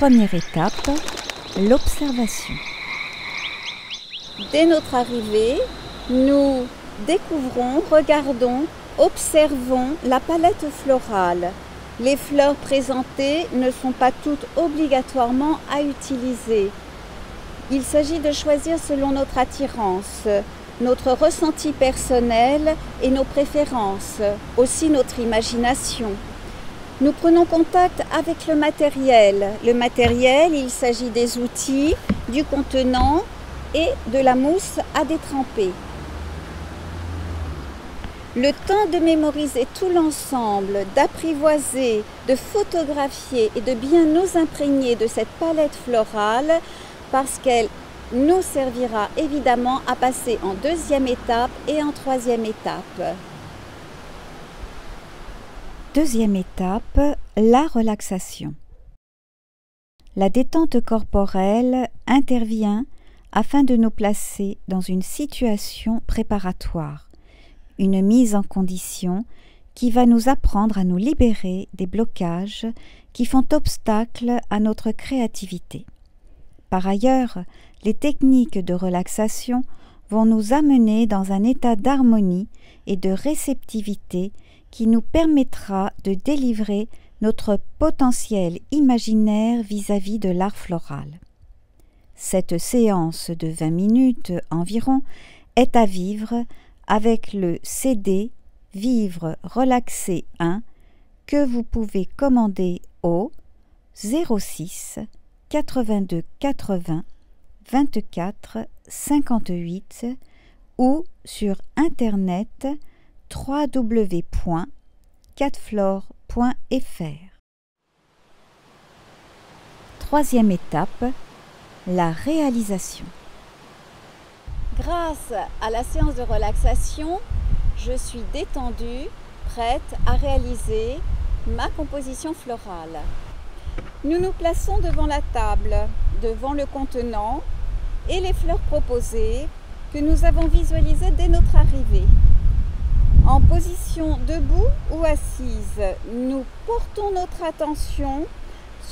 Première étape, l'observation. Dès notre arrivée, nous découvrons, regardons, observons la palette florale. Les fleurs présentées ne sont pas toutes obligatoirement à utiliser. Il s'agit de choisir selon notre attirance, notre ressenti personnel et nos préférences, aussi notre imagination. Nous prenons contact avec le matériel. Le matériel, il s'agit des outils, du contenant et de la mousse à détremper. Le temps de mémoriser tout l'ensemble, d'apprivoiser, de photographier et de bien nous imprégner de cette palette florale parce qu'elle nous servira évidemment à passer en deuxième étape et en troisième étape. Deuxième étape, la relaxation. La détente corporelle intervient afin de nous placer dans une situation préparatoire, une mise en condition qui va nous apprendre à nous libérer des blocages qui font obstacle à notre créativité. Par ailleurs, les techniques de relaxation vont nous amener dans un état d'harmonie et de réceptivité qui nous permettra de délivrer notre potentiel imaginaire vis-à-vis de l'art floral. Cette séance de 20 minutes environ est à vivre avec le CD Vivre Relaxé 1 que vous pouvez commander au 06 82 80 24 58 ou sur internet www.4flore.fr. Troisième étape, la réalisation. Grâce à la séance de relaxation, je suis détendue, prête à réaliser ma composition florale. Nous nous plaçons devant la table, devant le contenant et les fleurs proposées que nous avons visualisées dès notre arrivée. En position debout ou assise, nous portons notre attention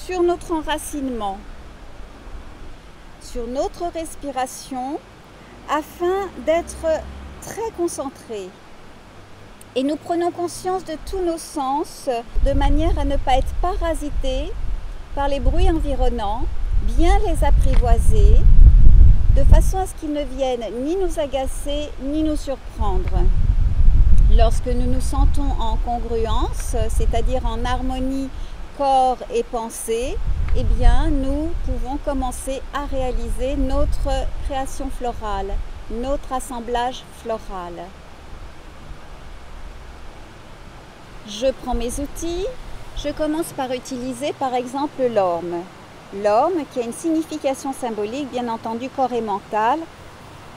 sur notre enracinement, sur notre respiration, afin d'être très concentrés. Et nous prenons conscience de tous nos sens, de manière à ne pas être parasités par les bruits environnants, bien les apprivoiser, de façon à ce qu'ils ne viennent ni nous agacer, ni nous surprendre. Lorsque nous nous sentons en congruence, c'est-à-dire en harmonie corps et pensée, eh bien, nous pouvons commencer à réaliser notre création florale, notre assemblage floral. Je prends mes outils, je commence par utiliser par exemple l'orme. L'orme qui a une signification symbolique, bien entendu corps et mental,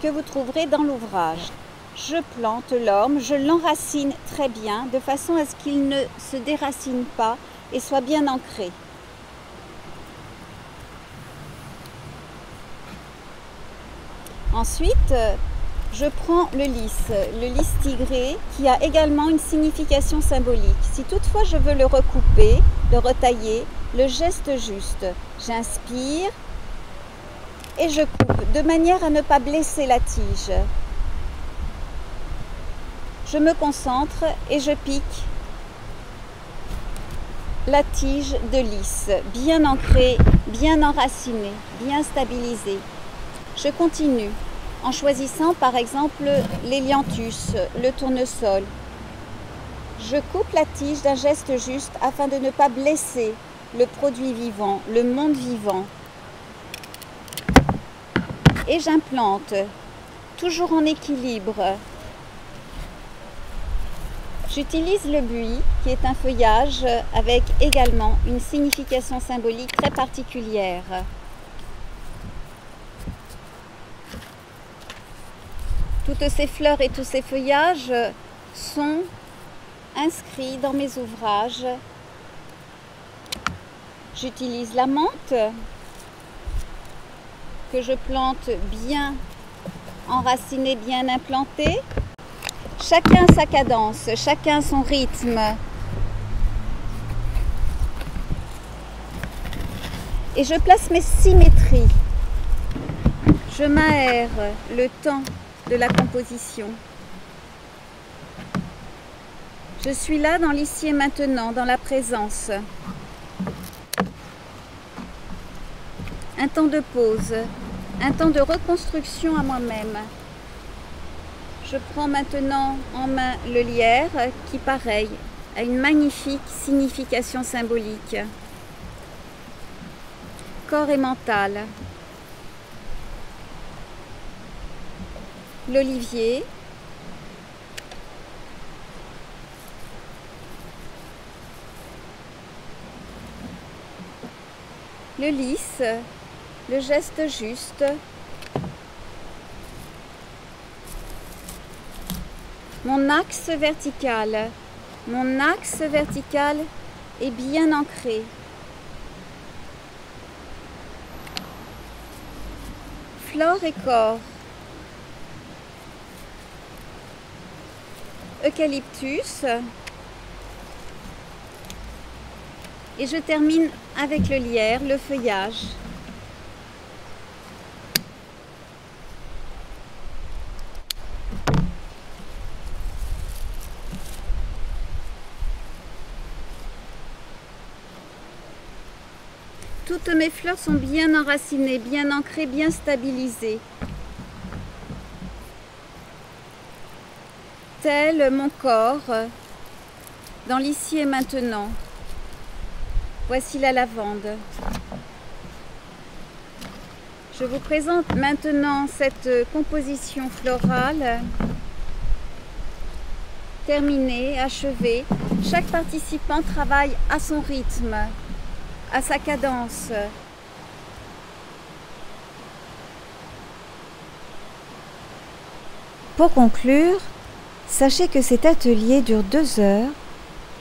que vous trouverez dans l'ouvrage. Je plante l'orme, je l'enracine très bien, de façon à ce qu'il ne se déracine pas et soit bien ancré. Ensuite, je prends le lys tigré, qui a également une signification symbolique. Si toutefois je veux le recouper, le retailler, le geste juste, j'inspire et je coupe, de manière à ne pas blesser la tige. Je me concentre et je pique la tige de lys, bien ancrée, bien enracinée, bien stabilisée. Je continue en choisissant par exemple l'hélianthus, le tournesol. Je coupe la tige d'un geste juste afin de ne pas blesser le produit vivant, le monde vivant. Et j'implante, toujours en équilibre. J'utilise le buis, qui est un feuillage avec également une signification symbolique très particulière. Toutes ces fleurs et tous ces feuillages sont inscrits dans mes ouvrages. J'utilise la menthe que je plante bien enracinée, bien implantée. Chacun sa cadence, chacun son rythme. et je place mes symétries. Je m'aère le temps de la composition. Je suis là dans l'ici et maintenant, dans la présence. Un temps de pause, un temps de reconstruction à moi-même. Je prends maintenant en main le lierre qui, pareil, a une magnifique signification symbolique. Corps et mental. L'olivier. Le lys, le geste juste. Mon axe vertical est bien ancré. Flore et corps. Eucalyptus. Et je termine avec le lierre, le feuillage. Toutes mes fleurs sont bien enracinées, bien ancrées, bien stabilisées. Tel mon corps, dans l'ici et maintenant. Voici la lavande. Je vous présente maintenant cette composition florale terminée, achevée. Chaque participant travaille à son rythme, à sa cadence. Pour conclure, sachez que cet atelier dure 2 heures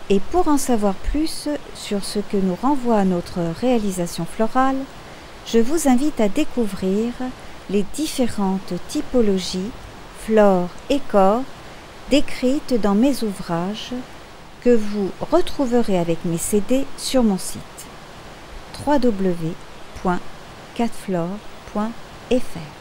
et pour en savoir plus sur ce que nous renvoie notre réalisation florale, je vous invite à découvrir les différentes typologies, flore et corps décrites dans mes ouvrages que vous retrouverez avec mes CD sur mon site www.4flore.fr.